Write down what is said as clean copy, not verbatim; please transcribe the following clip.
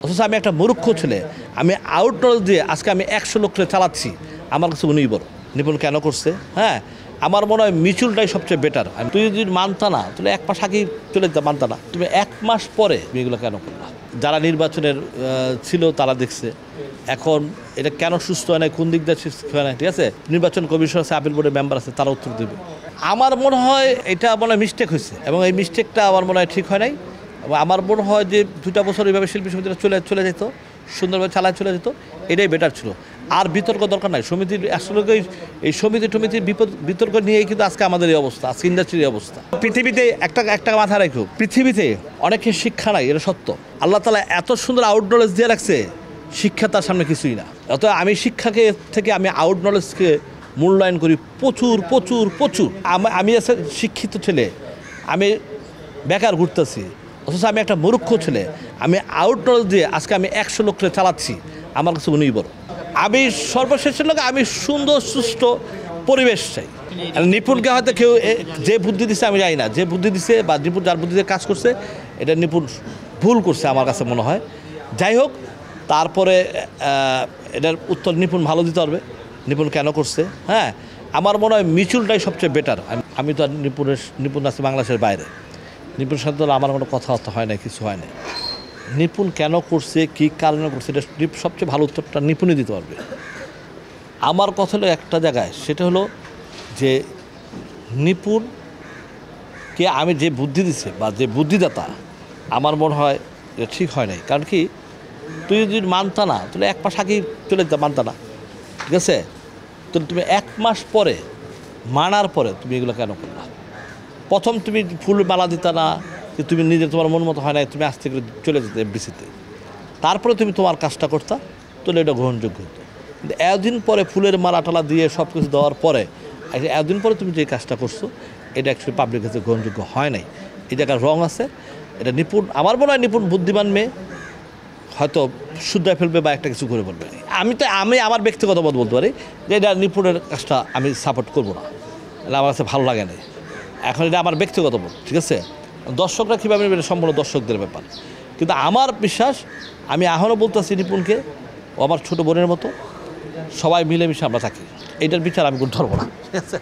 অথচ আমি একটা মূর্খ ছেলে, আমি আউট নলেজ দিয়ে আজকে আমি 100 লোককে চালাচ্ছি। আমার কাছে উনিই বড়। নিপুণ কেন করছে? হ্যাঁ, আমার মনে হয় মিচুলটাই সবচেয়ে বেটার। তুই যদি মানতা না, তাহলে 1 মাস আগেই চলে যেতে মানতা না। তুমি 1 মাস পরে এগুলো কেন করলা? যারা নির্বাচনের ছিল তারা দেখছে। এখন এটা কেন সুস্থ হয় না, কোন দিক দিয়ে সুস্থ হয় না, ঠিক আছে? নির্বাচন কমিশন আছে, আপিল বোর্ডের মেম্বার আছে, তারা উত্তর দেবে। আমার মনে হয় এটা মনে হয় মিস্টেক হয়েছে, এবং এই মিস্টেকটা আমার মনে হয় ঠিক হয় নাই। আমার মনে হয় যে 2টা বছর এইভাবে শিল্পী সমিতিটা চলে যেত, সুন্দরভাবে চালায় চলে যেত, এটাই বেটার ছিল। আর বিতর্ক দরকার নাই। সমিতির আসলে এই সমিতির বিতর্ক নিয়েই কিন্তু আজকে আমাদের এই অবস্থা, আজকে ইন্ডাস্ট্রির অবস্থা। পৃথিবীতে একটা মাথা রাখো, পৃথিবীতে অনেকের শিক্ষা নাই, এটা সত্য। আল্লাহ তাআলা এত সুন্দর আউট নলেজ দিয়ে রাখছে, শিক্ষা তার সামনে কিছুই না। অত আমি শিক্ষাকে থেকে আমি আউট নলেজকে মূল্যায়ন করি প্রচুর প্রচুর প্রচুর। আমি আছে শিক্ষিত ছেলে, আমি বেকার ঘুরতেছি, অথচ আমি একটা মূর্খ ছেলে, আমি আউট নলেজ দিয়ে আজকে আমি 100 লোককে চালাচ্ছি। আমার কাছে উনিই বড়। আমি সর্বশেষের লোক, আমি সুন্দর সুষ্ঠু পরিবেশ চাই। নিপুণকে হয়তো কেউ যে বুদ্ধি দিচ্ছে আমি জানি না, যে বুদ্ধি দিচ্ছে বা নিপুণ যার বুদ্ধিতে কাজ করছে, এটা নিপুণ ভুল করছে আমার কাছে মনে হয়। যাই হোক, তারপরে এটার উত্তর নিপুণ ভালো দিতে পারবে, নিপুণ কেন করছে। হ্যাঁ, আমার মনে হয় মিচুলটাই সবচেয়ে বেটার। আমি তো আর নিপুণ আছে বাংলাদেশের বাইরে। নিপুণ সাথে আমার কোনো কথাবার্তা হয় না, কিছু হয় না। নিপুণ কেন করছে, কী কারণে করছে, এটা সবচেয়ে ভালো উত্তরটা নিপুণই দিতে পারবে। আমার কথা হলো একটা জায়গায়, সেটা হলো যে নিপুণকে আমি যে বুদ্ধি দিছে বা যে বুদ্ধিদাতা, আমার মনে হয় এটা ঠিক হয় নাই। কারণ কি, তুই যদি মানতা না, তাহলে 1 মাস আগেই চলে যেতে মানতা না, ঠিক আছে? তো তুমি 1 মাস পরে মানার পরে তুমি এগুলো কেন করলা? প্রথম তুমি ফুল মালা দিতা না, যে তুমি নিজে তোমার মন মতো হয় না, তুমি আজ থেকে চলে যেতে এফডিসিতে, তারপরে তুমি তোমার কাজটা করতা, তাহলে এটা গ্রহণযোগ্য হতো। কিন্তু এতদিন পরে ফুলের মালা টালা দিয়ে সব কিছু দেওয়ার পরে, এতদিন পরে তুমি যে কাজটা করছো, এটা অ্যাকচুয়ালি পাবলিক কাছে গ্রহণযোগ্য হয় নাই। এই জায়গায় রং আছে। এটা নিপুণ, আমার মনে হয় নিপুণ বুদ্ধিমান মেয়ে, হয়তো শুদ্ধা ফেলবে বা একটা কিছু করে বলবে। আমি আমার ব্যক্তিগত মত বলতে পারি যে এটা নিপুণের কাজটা আমি সাপোর্ট করবো না, এটা আমার কাছে ভালো লাগে না। এখন এটা আমার ব্যক্তিগত মত, ঠিক আছে? দর্শকরা কীভাবে নেবে এটা সম্পূর্ণ দর্শকদের ব্যাপার। কিন্তু আমার বিশ্বাস, আমি এখনও বলতেছি নিপুণকে, ও আমার ছোটো বোনের মতো, সবাই মিলেমিশে আমরা থাকি। এইটার বিচার আমি কোনো ধরবো না, ঠিক আছে?